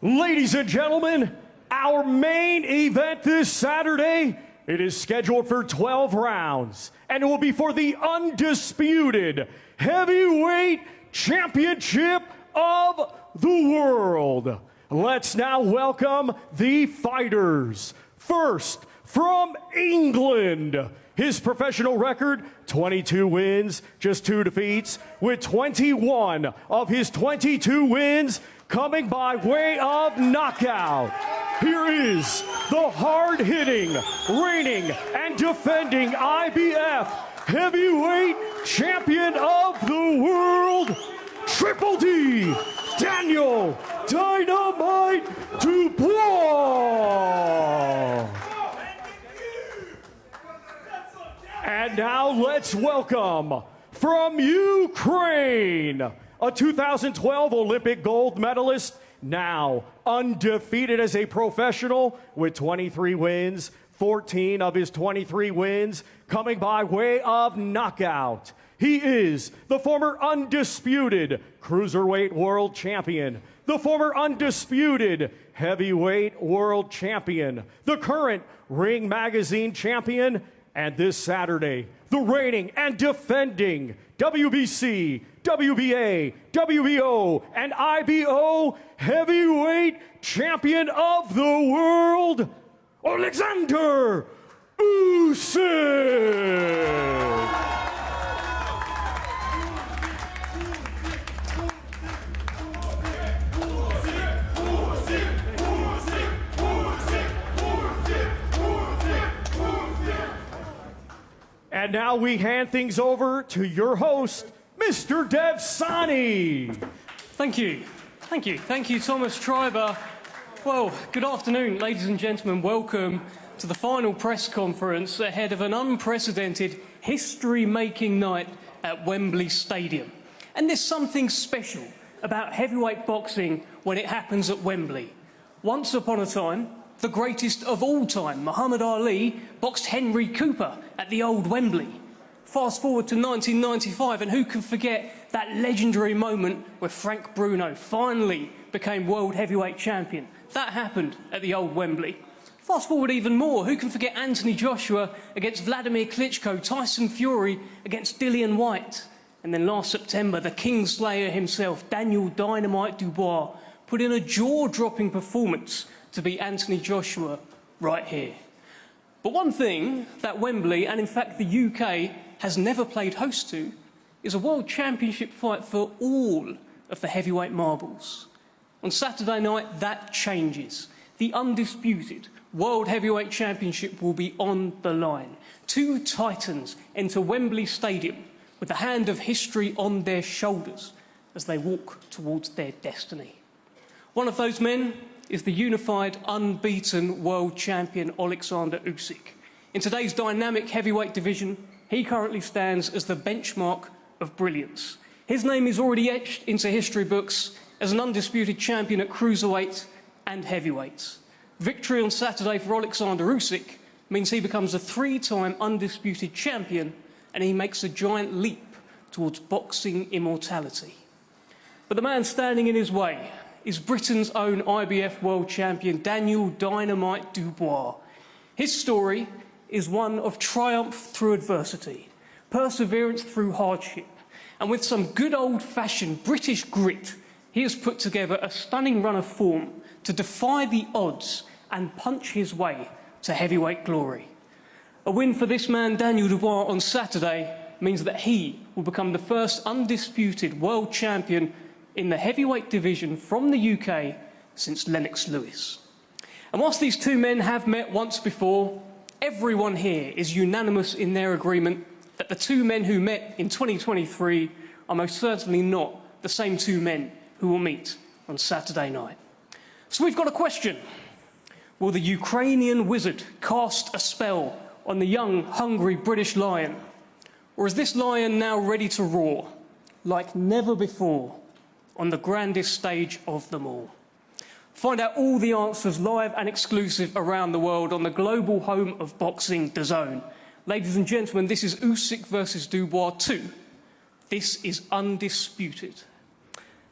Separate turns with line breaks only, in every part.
Ladies and gentlemen, our main event this Saturday, it is scheduled for 12 rounds, and it will be for the undisputed heavyweight championship of the world. Let's now welcome the fighters. First, from England, his professional record, 22 wins, just 2 defeats, with 21 of his 22 wins coming by way of knockout. Here is the hard-hitting, reigning, and defending IBF heavyweight champion of the world, Triple D, Daniel Dynamite Dubois. And now let's welcome, from Ukraine, a 2012 Olympic gold medalist, now undefeated as a professional with 23 wins, 14 of his 23 wins coming by way of knockout. He is the former undisputed cruiserweight world champion, the former undisputed heavyweight world champion, the current Ring Magazine champion, and this Saturday, the reigning and defending WBC, WBA, WBO, and IBO heavyweight champion of the world, Oleksandr Usyk. And now we hand things over to your host, Mr. DAZN.
Thank you. Thank you. Thank you, Thomas Treiber. Well, good afternoon, ladies and gentlemen. Welcome to the final press conference ahead of an unprecedented, history-making night at Wembley Stadium. And there's something special about heavyweight boxing when it happens at Wembley. Once upon a time, the greatest of all time, Muhammad Ali, boxed Henry Cooper at the old Wembley. Fast forward to 1995, and who can forget that legendary moment where Frank Bruno finally became world heavyweight champion? That happened at the old Wembley. Fast forward even more, who can forget Anthony Joshua against Vladimir Klitschko, Tyson Fury against Dillian Whyte? And then last September, the Kingslayer himself, Daniel Dynamite Dubois, put in a jaw-dropping performance to beat Anthony Joshua right here. But one thing that Wembley, and in fact the UK, has never played host to is a world championship fight for all of the heavyweight marbles. On Saturday night, that changes. The undisputed World Heavyweight Championship will be on the line. Two titans enter Wembley Stadium with the hand of history on their shoulders as they walk towards their destiny. One of those men is the unified, unbeaten world champion Oleksandr Usyk. In today's dynamic heavyweight division, he currently stands as the benchmark of brilliance. His name is already etched into history books as an undisputed champion at cruiserweight and heavyweight. Victory on Saturday for Oleksandr Usyk means he becomes a 3-time undisputed champion, and he makes a giant leap towards boxing immortality. But the man standing in his way is Britain's own IBF world champion, Daniel Dynamite Dubois. His story is one of triumph through adversity, perseverance through hardship, and with some good old-fashioned British grit, he has put together a stunning run of form to defy the odds and punch his way to heavyweight glory. A win for this man, Daniel Dubois, on Saturday means that he will become the first undisputed world champion in the heavyweight division from the UK since Lennox Lewis. And whilst these two men have met once before, everyone here is unanimous in their agreement that the two men who met in 2023 are most certainly not the same two men who will meet on Saturday night. So we've got a question. Will the Ukrainian wizard cast a spell on the young, hungry British lion? Or is this lion now ready to roar like never before on the grandest stage of them all? Find out all the answers live and exclusive around the world on the global home of boxing, DAZN. Ladies and gentlemen, this is Usyk versus Dubois 2. This is undisputed.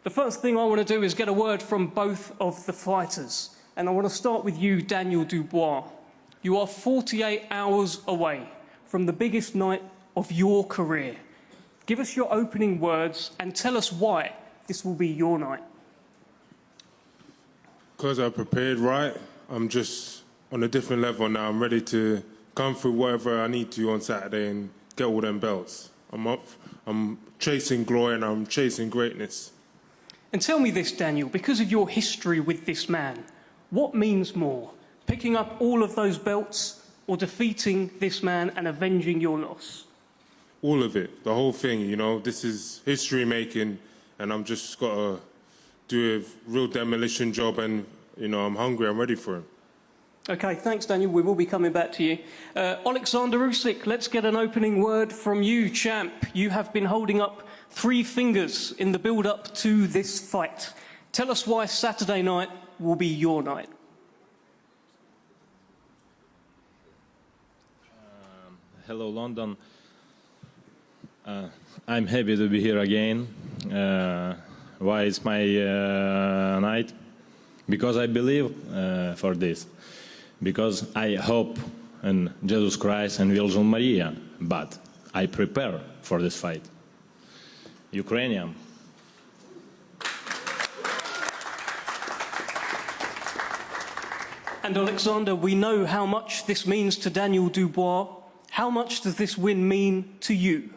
The first thing I want to do is get a word from both of the fighters. And I want to start with you, Daniel Dubois. You are 48 hours away from the biggest night of your career. Give us your opening words and tell us why this will be your night.
Because I prepared right, I'm just on a different level now. I'm ready to come through whatever I need to on Saturday and get all them belts. I'm chasing glory and I'm chasing greatness.
And tell me this, Daniel, because of your history with this man, what means more, picking up all of those belts or defeating this man and avenging your loss?
All of it, the whole thing, you know. This is history making and I'm just got to do a real demolition job and, you know, I'm hungry, I'm ready for him.
Okay, thanks, Daniel. We will be coming back to you. Oleksandr Usyk, let's get an opening word from you, champ. You have been holding up 3 fingers in the build-up to this fight. Tell us why Saturday night will be your night.
Hello, London. I'm happy to be here again. Why it's my night? Because I believe for this. Because I hope in Jesus Christ and Virgin Maria, but I prepare for this fight. Ukrainian.
And Oleksandr, we know how much this means to Daniel Dubois. How much does this win mean to you?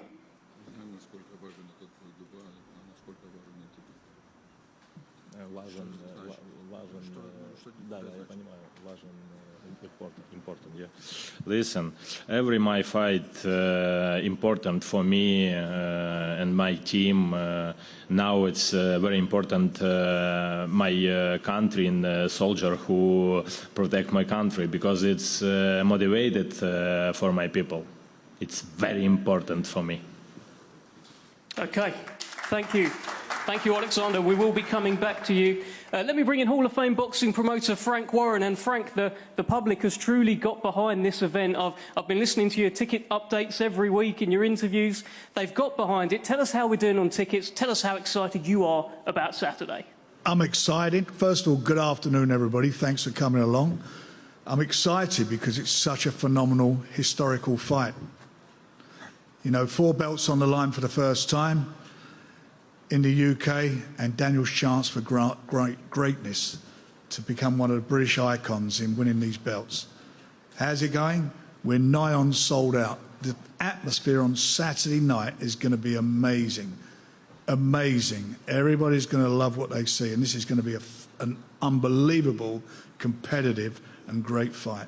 Important, yeah. Listen, every my fight important for me and my team. Now it's very important my country and the soldier who protect my country because it's motivated for my people. It's very important for me.
Okay, thank you. Thank you, Oleksandr. We will be coming back to you. Let me bring in Hall of Fame boxing promoter Frank Warren. And Frank, the public has truly got behind this event. I've been listening to your ticket updates every week in your interviews. They've got behind it. Tell us how we're doing on tickets. Tell us how excited you are about Saturday.
I'm excited. First of all, good afternoon, everybody. Thanks for coming along. I'm excited because it's such a phenomenal historical fight. You know, 4 belts on the line for the first time in the UK, and Daniel's chance for greatness to become one of the British icons in winning these belts. How's it going? We're nigh on sold out. The atmosphere on Saturday night is going to be amazing. Amazing. Everybody's going to love what they see, and this is going to be an unbelievable, competitive and great fight.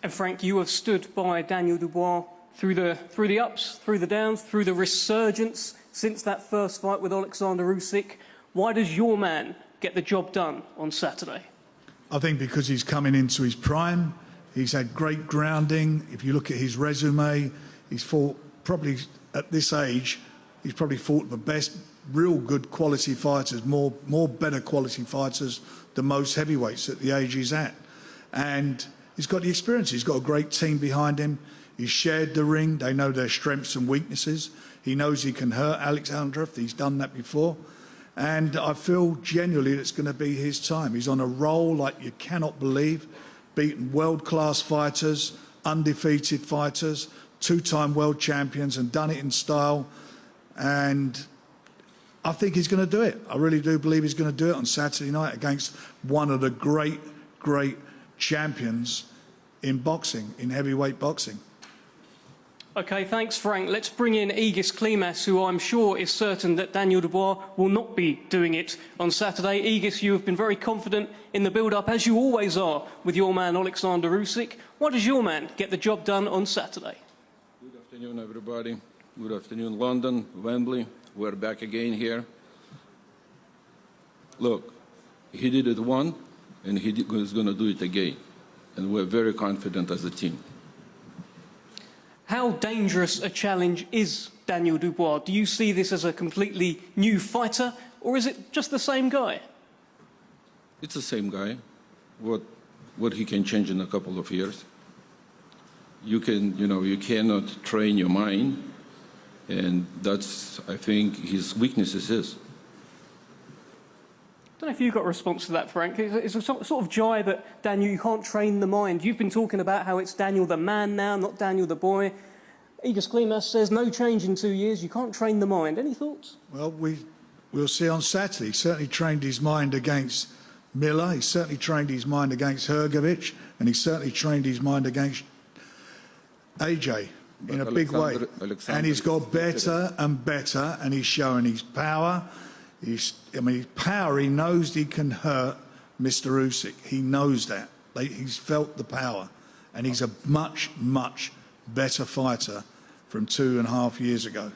And Frank, you have stood by Daniel Dubois through the ups, through the downs, through the resurgence since that first fight with Oleksandr Usyk. Why does your man get the job done on Saturday?
I think because he's coming into his prime. He's had great grounding. If you look at his resume, he's fought probably at this age, he's probably fought the best, real good quality fighters, more better quality fighters than most heavyweights at the age he's at. And he's got the experience. He's got a great team behind him. He's shared the ring. They know their strengths and weaknesses. He knows he can hurt Oleksandr. He's done that before. And I feel genuinely it's going to be his time. He's on a roll like you cannot believe, beaten world-class fighters, undefeated fighters, 2-time world champions, and done it in style. And I think he's going to do it. I really do believe he's going to do it on Saturday night against one of the great champions in boxing, in heavyweight boxing.
Okay, thanks, Frank. Let's bring in Aegis Klimas, who I'm sure is certain that Daniel Dubois will not be doing it on Saturday. Aegis, you have been very confident in the build-up, as you always are, with your man Oleksandr Usyk. Why does your man get the job done on Saturday?
Good afternoon, everybody. Good afternoon, London, Wembley. We're back again here. Look, he did it once, and he is going to do it again. And we're very confident as a team.
How dangerous a challenge is Daniel Dubois? Do you see this as a completely new fighter, or is it just the same guy?
It's the same guy. What he can change in a couple of years. You cannot train your mind, and that's, I think, his weaknesses is.
don't know if you've got a response to that, Frank. It's a sort of jibe at Daniel, you can't train the mind. You've been talking about how it's Daniel the man now, not Daniel the boy. Igor Klimas says no change in 2 years, you can't train the mind. Any thoughts?
Well, we'll see on Saturday. He certainly trained his mind against Miller, he certainly trained his mind against Hrgovic, and he certainly trained his mind against AJ in a big way. And he's got better and better, and he's showing his power. His power, he knows he can hurt Mr. Usyk. He knows that. He's felt the power. And he's a much, much better fighter from 2.5 years ago.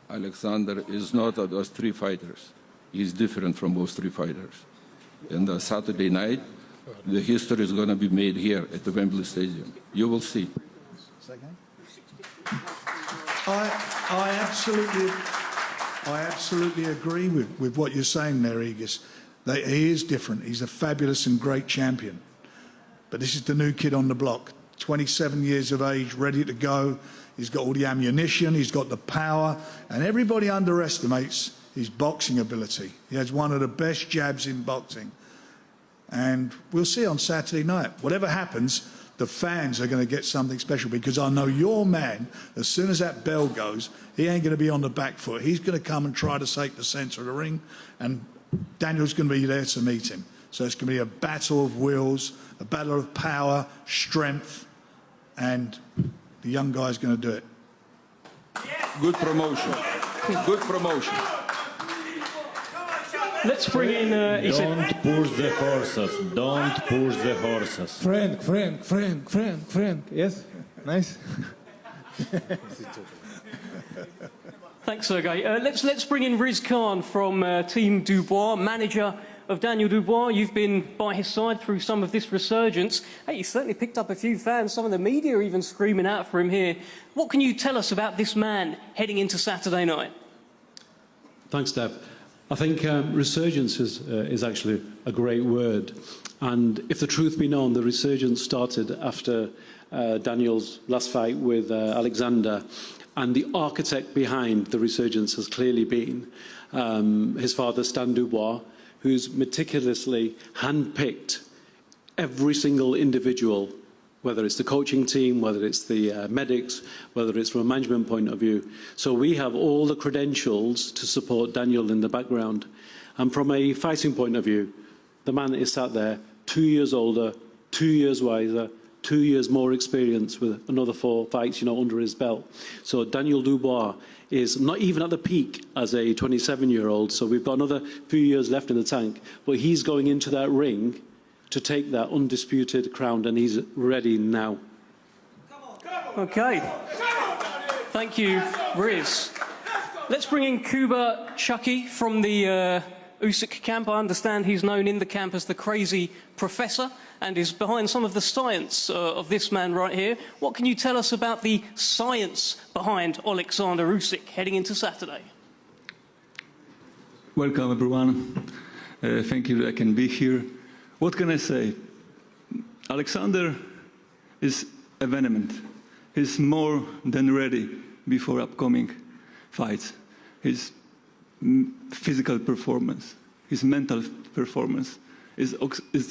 Oleksandr is not those three fighters. He's different from those three fighters. And Saturday night, the history is going to be made here at the Wembley Stadium. You will see.
I absolutely agree with what you're saying there, Igis. He is different. He's a fabulous and great champion. But this is the new kid on the block. 27 years of age, ready to go. He's got all the ammunition, he's got the power, and everybody underestimates his boxing ability. He has one of the best jabs in boxing. And we'll see on Saturday night. Whatever happens, the fans are going to get something special, because I know your man, as soon as that bell goes, he ain't going to be on the back foot. He's going to come and try to take the centre of the ring, and Daniel's going to be there to meet him. So it's going to be a battle of wills, a battle of power, strength, and the young guy's going to do it.
Good promotion. Good promotion.
Let's bring in...
Don't push the horses. Don't push the horses.
Frank. Yes? Nice.
Thanks, Sergey. Let's bring in Riz Khan from Team Dubois, manager of Daniel Dubois. You've been by his side through some of this resurgence. Hey, you certainly picked up a few fans. Some of the media are even screaming out for him here. What can you tell us about this man heading into Saturday night?
Thanks, Dev. I think resurgence is actually a great word. And if the truth be known, the resurgence started after Daniel's last fight with Alexander. And the architect behind the resurgence has clearly been his father, Stan Dubois, who's meticulously handpicked every single individual, whether it's the coaching team, whether it's the medics, whether it's from a management point of view. So we have all the credentials to support Daniel in the background. And from a fighting point of view, the man is sat there 2 years older, 2 years wiser, 2 years more experience with another 4 fights, under his belt. So Daniel Dubois is not even at the peak as a 27-year-old, so we've got another few years left in the tank. But he's going into that ring to take that undisputed crown, and he's ready now.
Okay. Thank you, Riz. Let's bring in Kuba Chucky from the Usyk camp. I understand he's known in the camp as the crazy professor and is behind some of the science of this man right here. What can you tell us about the science behind Oleksandr Usyk heading into Saturday?
Welcome, everyone. Thank you that I can be here. What can I say? Alexander is vehement. He's more than ready before upcoming fights. His physical performance, his mental performance is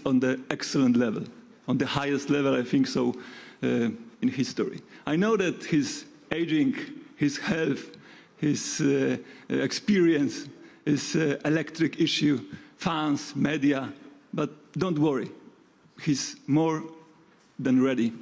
on the excellent level, on the highest level, I think so, in history. I know that his aging, his health, his experience is an electric issue, fans, media, but don't worry, he's more than ready.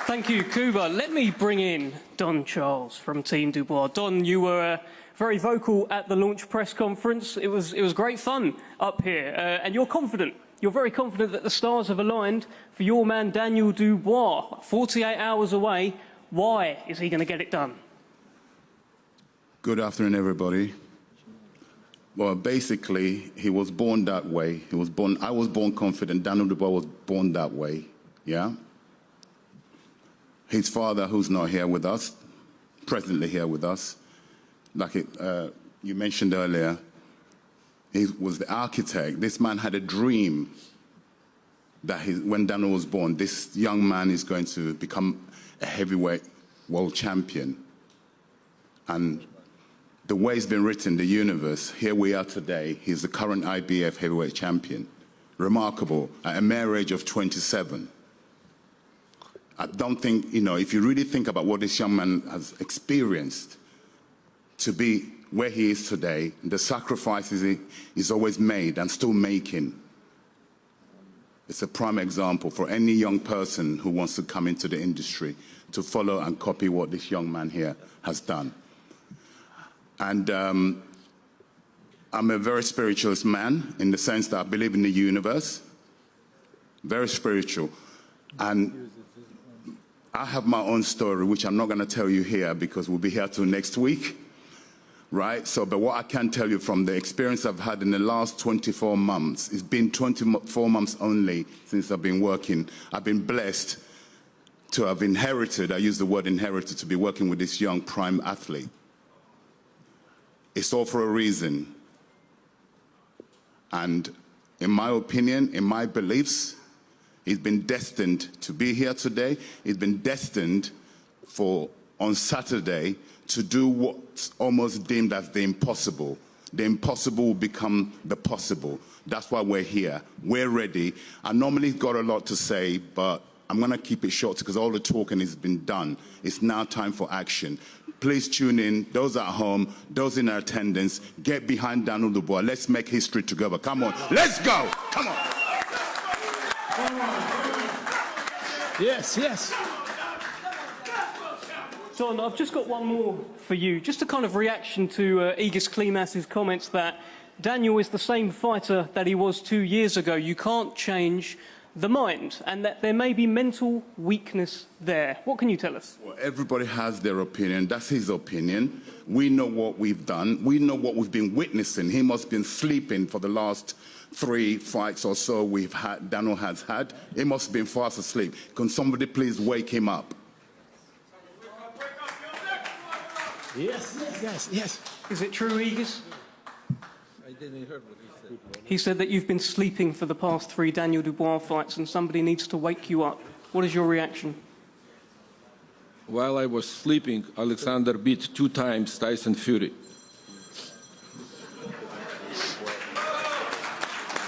Thank you, Kuba. Let me bring in Don Charles from Team Dubois. Don, you were very vocal at the launch press conference. It was great fun up here, and you're confident. You're very confident that the stars have aligned for your man Daniel Dubois. 48 hours away. Why is he going to get it done?
Good afternoon, everybody. Well, basically, he was born that way. I was born confident. Daniel Dubois was born that way. Yeah. His father, who's not here with us, presently here with us, like you mentioned earlier, he was the architect. This man had a dream that when Daniel was born, this young man is going to become a heavyweight world champion. And the way it's been written, the universe, here we are today. He's the current IBF heavyweight champion. Remarkable, at a mere age of 27. I don't think, if you really think about what this young man has experienced to be where he is today, the sacrifices he's always made and still making, it's a prime example for any young person who wants to come into the industry to follow and copy what this young man here has done. And I'm a very spiritualist man in the sense that I believe in the universe, very spiritual. And I have my own story, which I'm not going to tell you here because we'll be here till next week, right? But what I can tell you from the experience I've had in the last 24 months, it's been 24 months only since I've been working. I've been blessed to have inherited, I use the word inherited, to be working with this young prime athlete. It's all for a reason. And in my opinion, in my beliefs, he's been destined to be here today. He's been destined for, on Saturday, to do what's almost deemed as the impossible. The impossible will become the possible. That's why we're here. We're ready. I normally got a lot to say, but I'm going to keep it short because all the talking has been done. It's now time for action. Please tune in, those at home, those in attendance, get behind Daniel Dubois. Let's make history together. Come on, let's go. Come on.
Yes, yes.
John, I've just got one more for you. Just a kind of reaction to Egis Klimas's comments that Daniel is the same fighter that he was 2 years ago. You can't change the mind, and that there may be mental weakness there. What can you tell us?
Well, everybody has their opinion. That's his opinion. We know what we've done. We know what we've been witnessing. He must have been sleeping for the last 3 fights or so Daniel has had. He must have been fast asleep. Can somebody please wake him up?
Yes, yes, yes, yes.
Is it true, Egis?
I didn't hear what he said.
He said that you've been sleeping for the past 3 Daniel Dubois fights and somebody needs to wake you up. What is your reaction?
While I was sleeping, Oleksandr beat 2 times Tyson Fury.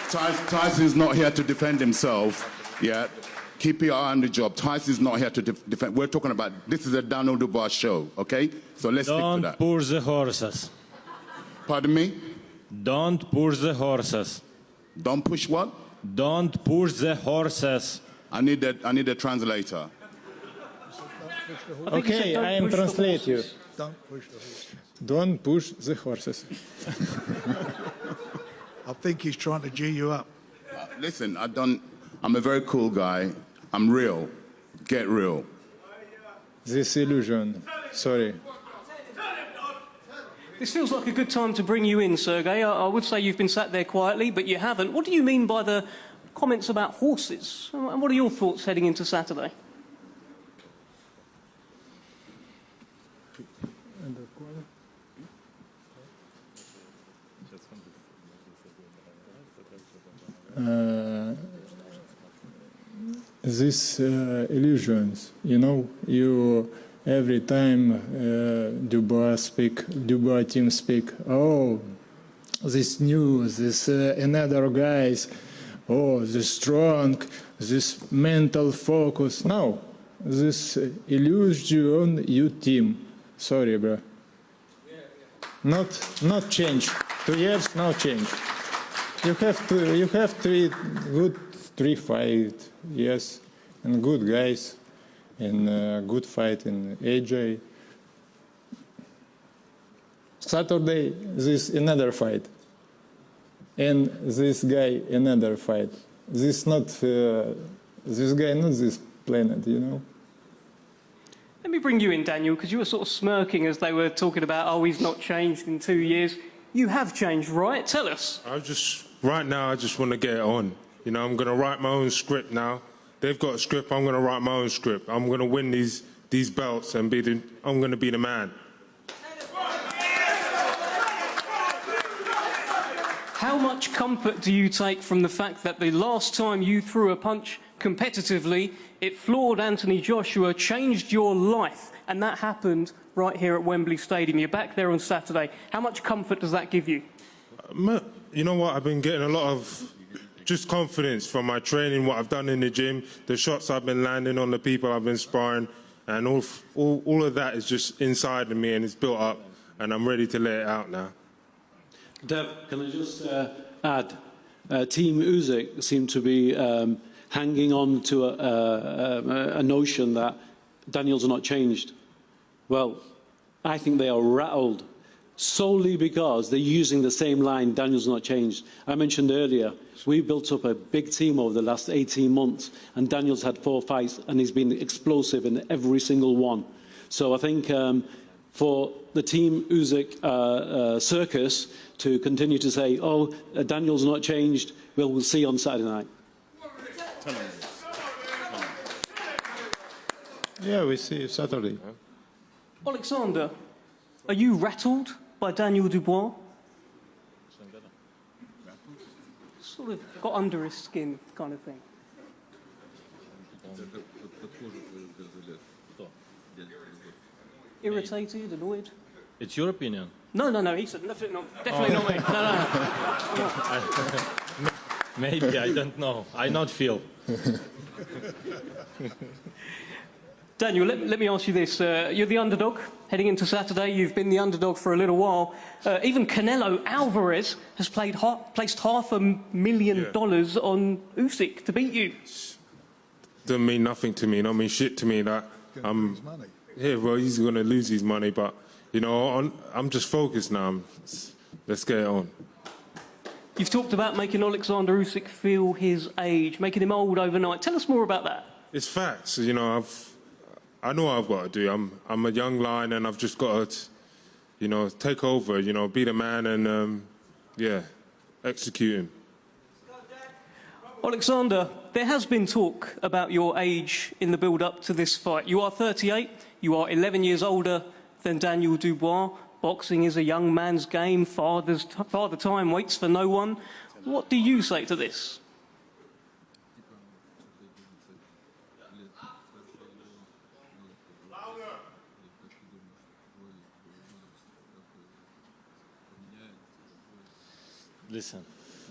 Tyson's not here to defend himself yet. Keep your eye on the job. Tyson's not here to defend. We're talking about, this is a Daniel Dubois show, okay? So let's stick to that.
Don't push the horses.
Pardon me?
Don't push the horses.
Don't push what?
Don't push the horses.
I need a translator.
Okay, I am translate you.
Don't push the horse.
Don't push the horses.
I think he's trying to G you up.
Listen, I'm a very cool guy. I'm real. Get real.
This illusion. Sorry.
This feels like a good time to bring you in, Sergey. I would say you've been sat there quietly, but you haven't. What do you mean by the comments about horses? And what are your thoughts heading into Saturday?
These illusions, you every time Dubois team speak, oh, this news, this another guys, oh, this strong, this mental focus. No, this illusion you team. Sorry, bro. Not change. 2 years, no change. You have to good 3 fight, yes, and good guys, and good fight in AJ. Saturday, this another fight, and this guy another fight. This guy not this planet,
Let me bring you in, Daniel, because you were sort of smirking as they were talking about, oh, he's not changed in 2 years. You have changed, right? Tell us.
Right now, I just want to get it on. I'm going to write my own script now. They've got a script, I'm going to write my own script. I'm going to win these belts and I'm going to be the man.
How much comfort do you take from the fact that the last time you threw a punch competitively, it floored Anthony Joshua, changed your life, and that happened right here at Wembley Stadium. You're back there on Saturday. How much comfort does that give you?
You know what? I've been getting a lot of just confidence from my training, what I've done in the gym, the shots I've been landing on the people I've been sparring, and all of that is just inside of me and it's built up, and I'm ready to let it out now.
Dev, can I just add, Team Usyk seem to be hanging on to a notion that Daniel's not changed. Well, I think they are rattled solely because they're using the same line, Daniel's not changed. I mentioned earlier, we built up a big team over the last 18 months, and Daniel's had 4 fights, and he's been explosive in every single one. So I think for the Team Usyk circus to continue to say, oh, Daniel's not changed, we'll see on Saturday night.
Yeah, we see Saturday.
Oleksandr, are you rattled by Daniel Dubois? Sort of got under his skin kind of thing. Irritated, annoyed?
It's your opinion.
No, he said definitely not me. No.
Maybe, I don't know. I not feel.
Daniel, let me ask you this. You're the underdog heading into Saturday. You've been the underdog for a little while. Even Canelo Alvarez has placed $500,000 on Usyk to beat you.
Doesn't mean nothing to me, not mean shit to me. That yeah, well, he's going to lose his money, but you know, I'm just focused now. Let's get it on.
You've talked about making Oleksandr Usyk feel his age, making him old overnight. Tell us more about that.
It's facts. You know, I know what I've got to do. I'm a young lion, and I've just got to, you know, take over. You know, be the man, and yeah, execute him.
Oleksandr, there has been talk about your age in the build-up to this fight. You are 38. You are 11 years older than Daniel Dubois. Boxing is a young man's game. Father time waits for no one. What do you say to this?
Listen,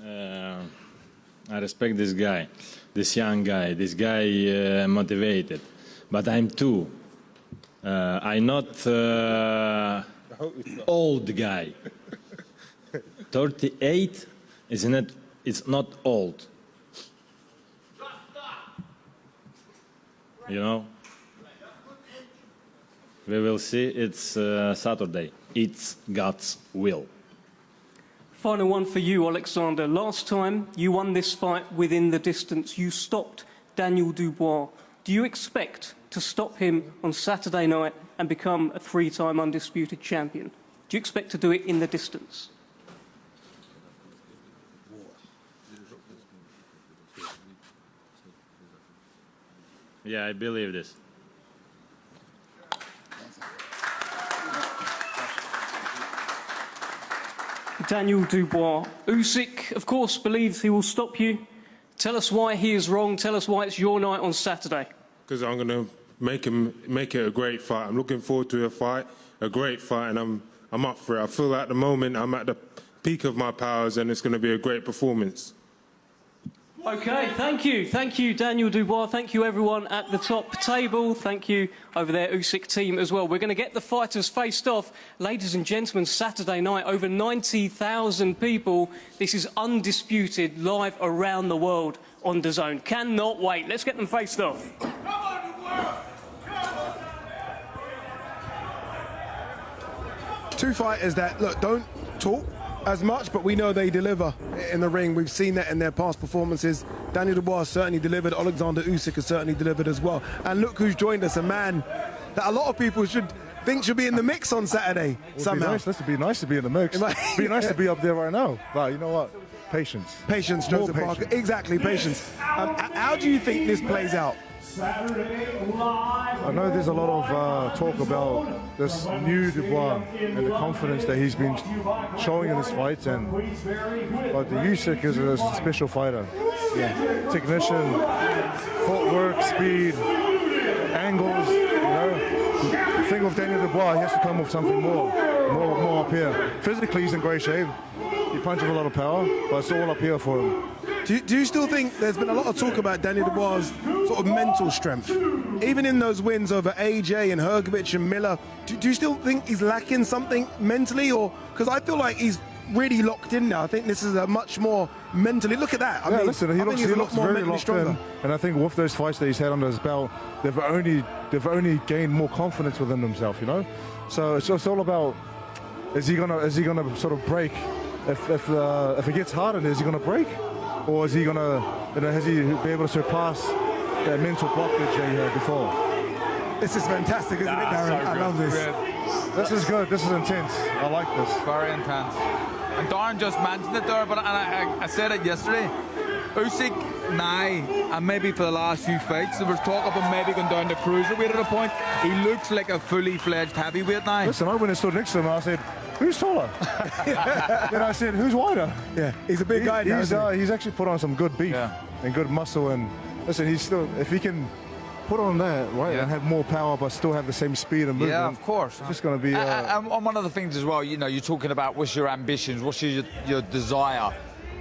I respect this guy, this young guy, this guy motivated, but I'm too. I'm not old guy. 38 it's not old. You know? We will see. It's Saturday. It's God's will.
Final one for you, Oleksandr. Last time you won this fight within the distance. You stopped Daniel Dubois. Do you expect to stop him on Saturday night and become a 3-time undisputed champion? Do you expect to do it in the distance?
Yeah, I believe this.
Daniel Dubois. Usyk, of course, believes he will stop you. Tell us why he is wrong. Tell us why it's your night on Saturday.
Because I'm going to make it a great fight. I'm looking forward to a great fight, and I'm up for it. I feel at the moment I'm at the peak of my powers, and it's going to be a great performance.
Okay, thank you, Daniel Dubois. Thank you, everyone at the top table. Thank you over there, Usyk team as well. We're going to get the fighters faced off, ladies and gentlemen. Saturday night, over 90,000 people. This is undisputed, live around the world on DAZN. Cannot wait. Let's get them faced off.
Two fighters that, look, don't talk as much, but we know they deliver in the ring. We've seen that in their past performances. Daniel Dubois certainly delivered. Oleksandr Usyk has certainly delivered as well. And look who's joined us, a man that a lot of people should be in the mix on Saturday somehow.
This would be nice to be in the mix. It'd be nice to be up there right now. But you know what? Patience.
Patience, Joseph Parker. Exactly, patience. How do you think this plays out?
I know there's a lot of talk about this new Dubois and the confidence that he's been showing in this fight, but the Usyk is a special fighter. Yeah. Technician, footwork, speed, angles, you know. think with Daniel Dubois, he has to come with something more up here. Physically, he's in great shape. He punches a lot of power, but it's all up here for him.
Do you still think there's been a lot of talk about Daniel Dubois' sort of mental strength? Even in those wins over AJ and Hrgovic and Miller, do you still think he's lacking something mentally? Or because I feel like he's really locked in now. I think this is a much more mentally. Look at that. I mean,
listen, he looks very locked in, and I think with those fights that he's had under his belt, they've only gained more confidence within himself. You know, so it's just all about is he gonna sort of break? If it gets harder, is he gonna break, or is he gonna has he be able to surpass that mental blockage that he had before?
This is fantastic, isn't it, Darren? I love this.
This is good. This is intense. I like this.
Very intense. And Darren just mentioned it there, but I said it yesterday. Usyk now, and maybe for the last few fights, there was talk of him maybe going down to cruiserweight at a point. He looks like a fully fledged heavyweight now.
Listen, I went and stood next to him and I said, who's taller? Then I said, who's wider?
Yeah, he's a big guy now.
He's actually put on some good beef and good muscle. And listen, he's still, if he can put on that, right, and have more power but still have the same speed and movement.
Yeah, of course.
It's just going to be...
and one of the things as well, you know, you're talking about what's your ambitions, what's your desire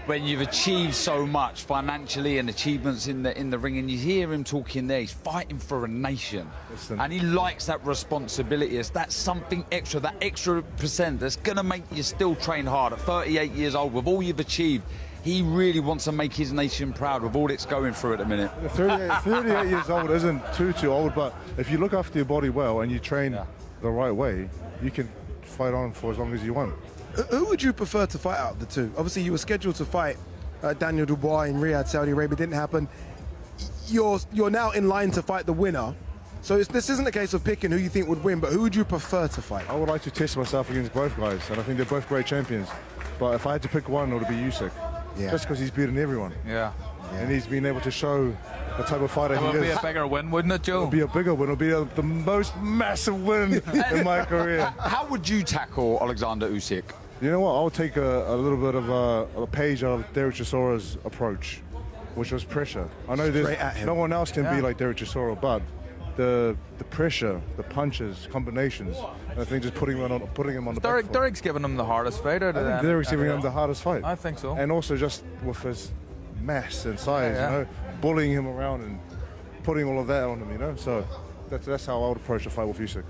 when you've achieved so much financially and achievements in the ring, and you hear him talking there, he's fighting for a nation.
Listen.
And he likes that responsibility. That's something extra, that extra percent that's going to make you still train hard at 38 years old with all you've achieved. He really wants to make his nation proud with all it's going through at the minute.
38 years old isn't too old, but if you look after your body well and you train the right way, you can fight on for as long as you want.
Who would you prefer to fight out of the two? Obviously, you were scheduled to fight Daniel Dubois in Riyadh, Saudi Arabia. Didn't happen. You're now in line to fight the winner. So this isn't a case of picking who you think would win, but who would you prefer to fight?
I would like to test myself against both guys, and I think they're both great champions. But if I had to pick one, it would be Usyk.
Yeah.
Just because he's beaten everyone.
Yeah.
And he's been able to show the type of fighter he is.
It would be a bigger win, wouldn't it, Joe?
It would be a bigger win. It would be the most massive win in my career.
How would you tackle Oleksandr Usyk?
You know what? I'll take a little bit of a page out of Derek Chisora's approach, which was pressure. I know no one else can be like Derek Chisora, but the pressure, the punches, combinations, I think just putting him on the back foot.
Derek's giving him the hardest fight out of them.
Derek's giving him the hardest fight.
I think so.
And also just with his mass and size, you know, bullying him around and putting all of that on him, you know. So that's how I would approach a fight with Usyk.